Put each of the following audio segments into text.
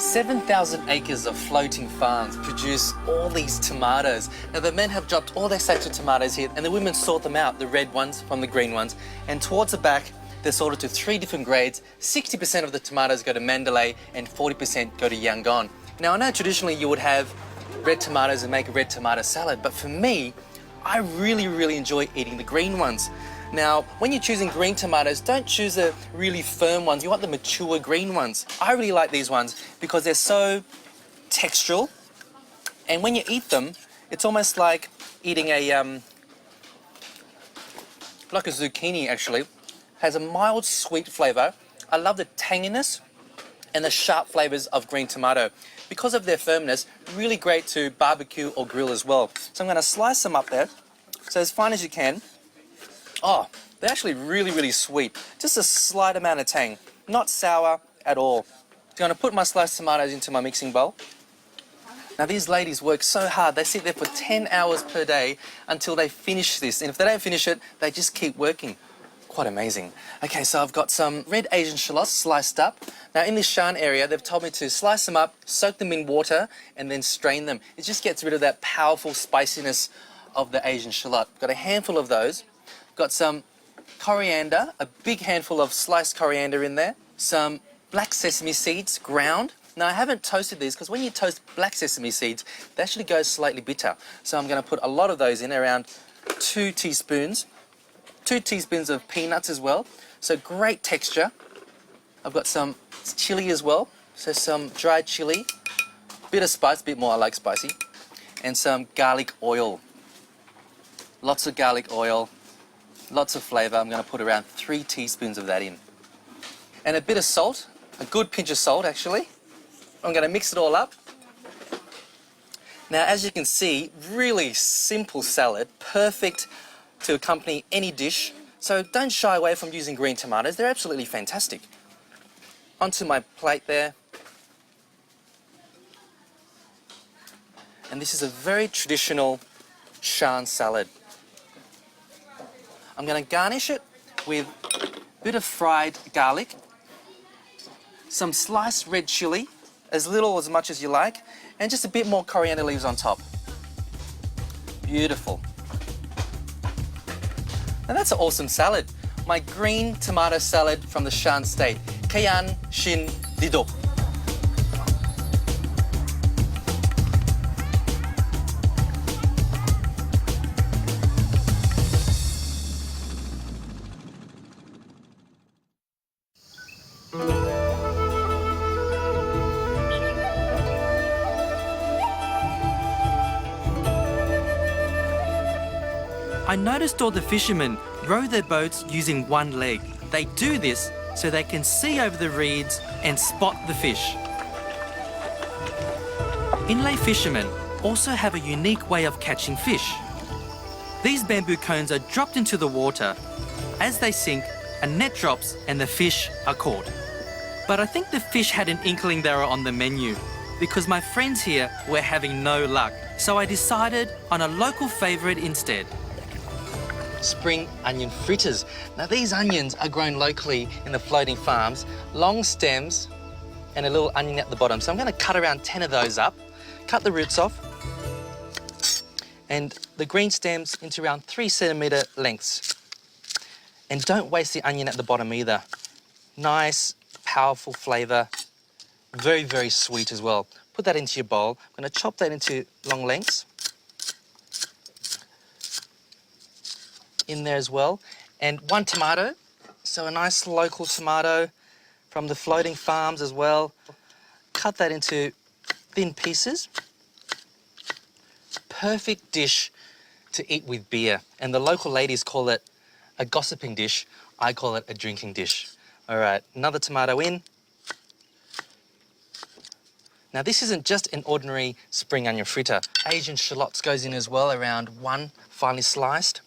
7,000 acres of floating farms produce all these tomatoes. Now the men have dropped all their sacks of tomatoes here and the women sort them out, the red ones from the green ones. And towards the back, they're sorted to 3 different grades. 60% of the tomatoes go to Mandalay and 40% go to Yangon. Now I know traditionally you would have red tomatoes and make a red tomato salad, but for me, I really enjoy eating the green ones. Now, when you're choosing green tomatoes, don't choose the really firm ones. You want the mature green ones. I really like these ones because they're so textural. And when you eat them, it's almost like eating like a zucchini actually. Has a mild sweet flavor. I love the tanginess and the sharp flavors of green tomato. Because of their firmness, really great to barbecue or grill as well. So I'm gonna slice them up there, so as fine as you can. Oh, they're actually really sweet. Just a slight amount of tang, not sour at all. So I'm gonna put my sliced tomatoes into my mixing bowl. Now these ladies work so hard, they sit there for 10 hours per day until they finish this. And if they don't finish it, they just keep working. Quite amazing. Okay, so I've got some red Asian shallots sliced up. Now in this Shan area, they've told me to slice them up, soak them in water, and then strain them. It just gets rid of that powerful spiciness of the Asian shallot. Got a handful of those. Got some coriander, a big handful of sliced coriander in there. Some black sesame seeds, ground. Now I haven't toasted these because when you toast black sesame seeds, they actually go slightly bitter. So I'm going to put a lot of those in, around 2 teaspoons. 2 teaspoons of peanuts as well. So great texture. I've got some chili as well. So some dried chili, bit of spice, a bit more, I like spicy. And some garlic oil. Lots of garlic oil. Lots of flavour. I'm going to put around 3 teaspoons of that in. And a bit of salt, a good pinch of salt actually. I'm going to mix it all up. Now as you can see, really simple salad, perfect to accompany any dish. So don't shy away from using green tomatoes, they're absolutely fantastic. Onto my plate there. And this is a very traditional Shan salad. I'm going to garnish it with a bit of fried garlic, some sliced red chili, as little or as much as you like, and just a bit more coriander leaves on top. Beautiful. Now that's an awesome salad. My green tomato salad from the Shan state. Kayan Shin Dido. I noticed all the fishermen row their boats using one leg. They do this so they can see over the reeds and spot the fish. Inlay fishermen also have a unique way of catching fish. These bamboo cones are dropped into the water. As they sink, a net drops and the fish are caught. But I think the fish had an inkling they were on the menu because my friends here were having no luck. So I decided on a local favourite instead. Spring onion fritters. Now these onions are grown locally in the floating farms, long stems and a little onion at the bottom. So I'm going to cut around 10 of those up, cut the roots off and the green stems into around 3 centimetre lengths. And don't waste the onion at the bottom either. Nice, powerful flavour, very sweet as well. Put that into your bowl. I'm going to chop that into long lengths. In there as well, and 1 tomato, so a nice local tomato from the floating farms as well. Cut that into thin pieces. Perfect dish to eat with beer, and the local ladies call it a gossiping dish. I call it a drinking dish. All right, another tomato in. Now this isn't just an ordinary spring onion fritter. Asian shallots goes in as well, around 1 finely sliced.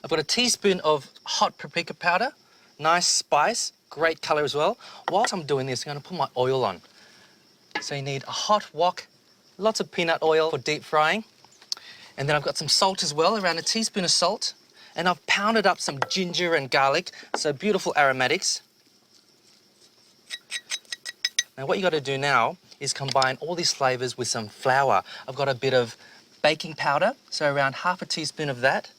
I've got a teaspoon of hot paprika powder, nice spice, great colour as well. Whilst I'm doing this, I'm going to put my oil on. So you need a hot wok, lots of peanut oil for deep frying. And then I've got some salt as well, around a teaspoon of salt. And I've pounded up some ginger and garlic, so beautiful aromatics. Now what you got to do now is combine all these flavors with some flour. I've got a bit of baking powder, so around half a teaspoon of that.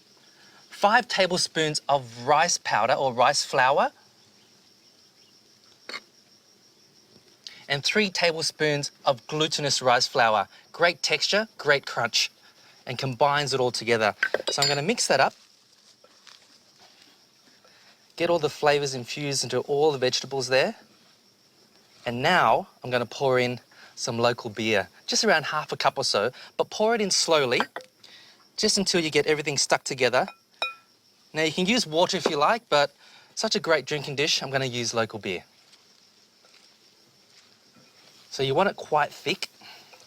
5 tablespoons of rice powder or rice flour. And 3 tablespoons of glutinous rice flour. Great texture, great crunch, and combines it all together. So I'm going to mix that up. Get all the flavors infused into all the vegetables there. And now I'm going to pour in some local beer, just around half a cup or so, but pour it in slowly, just until you get everything stuck together. Now you can use water if you like, but such a great drinking dish, I'm going to use local beer. So you want it quite thick.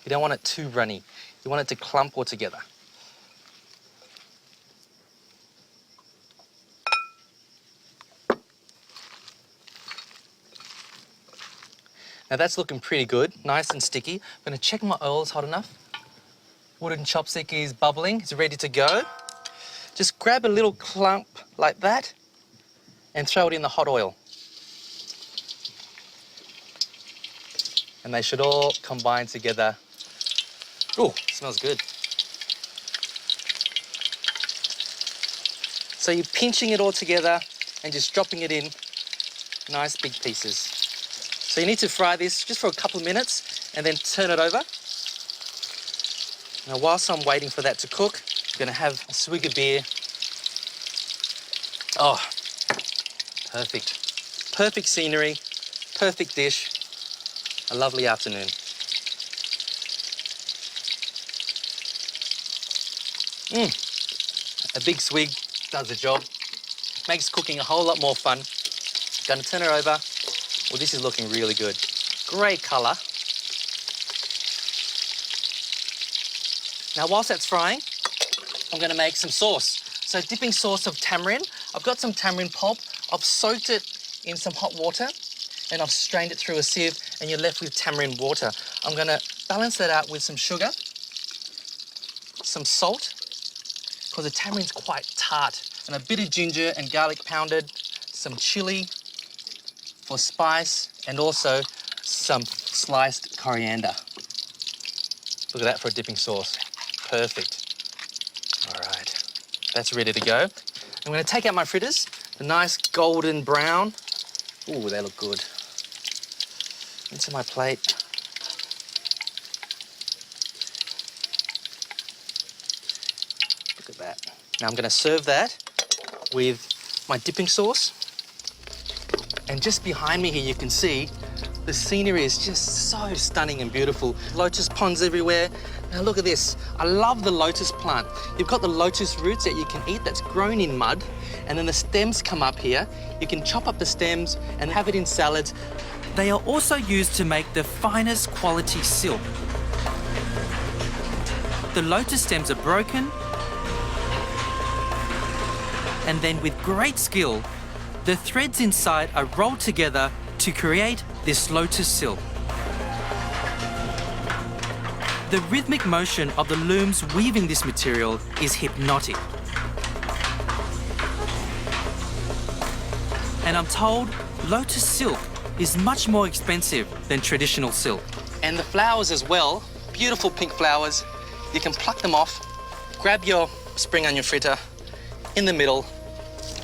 You don't want it too runny. You want it to clump all together. Now that's looking pretty good, nice and sticky. I'm going to check my oil is hot enough. Wooden chopstick is bubbling, it's ready to go. Just grab a little clump like that and throw it in the hot oil. And they should all combine together. Oh, smells good. So you're pinching it all together and just dropping it in nice big pieces. So you need to fry this just for a couple of minutes and then turn it over. Now whilst I'm waiting for that to cook, I'm gonna have a swig of beer. Oh, perfect. Perfect scenery, perfect dish. A lovely afternoon. A big swig does the job. Makes cooking a whole lot more fun. Gonna turn it over. Well, this is looking really good. Great colour. Now, whilst that's frying, I'm gonna make some sauce. So dipping sauce of tamarind. I've got some tamarind pulp. I've soaked it in some hot water and I've strained it through a sieve and you're left with tamarind water. I'm gonna balance that out with some sugar, some salt, because the tamarind's quite tart, and a bit of ginger and garlic pounded, some chili for spice, and also some sliced coriander. Look at that for a dipping sauce. Perfect. All right, that's ready to go. I'm gonna take out my fritters, the nice golden brown. Ooh, they look good. Into my plate. Look at that. Now I'm going to serve that with my dipping sauce. And just behind me here you can see the scenery is just so stunning and beautiful. Lotus ponds everywhere. Now look at this. I love the lotus plant. You've got the lotus roots that you can eat that's grown in mud, and then the stems come up here. You can chop up the stems and have it in salads. They are also used to make the finest quality silk. The lotus stems are broken, and then with great skill, the threads inside are rolled together to create this lotus silk. The rhythmic motion of the looms weaving this material is hypnotic. And I'm told lotus silk is much more expensive than traditional silk. And the flowers as well, beautiful pink flowers. You can pluck them off, grab your spring onion fritter in the middle.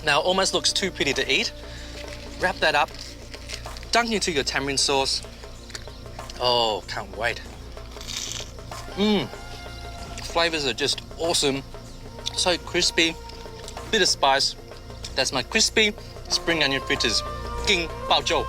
Now it almost looks too pretty to eat. Wrap that up, dunk into your tamarind sauce. Oh, can't wait. Flavors are just awesome. So crispy, bit of spice. That's my crispy spring onion fritters. King Bao Zhou.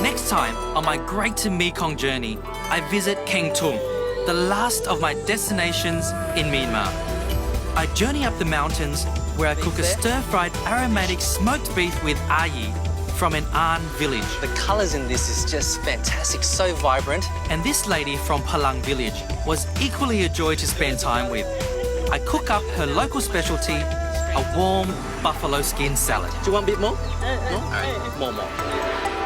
Next time on my Great to Mekong journey, I visit Keng Tum, the last of my destinations in Myanmar. I journey up the mountains where I cook a stir-fried aromatic smoked beef with ayi from an An village. The colours in this is just fantastic, so vibrant. And this lady from Palang village was equally a joy to spend time with. I cook up her local specialty, a warm buffalo skin salad. Do you want a bit more? No? All right, more.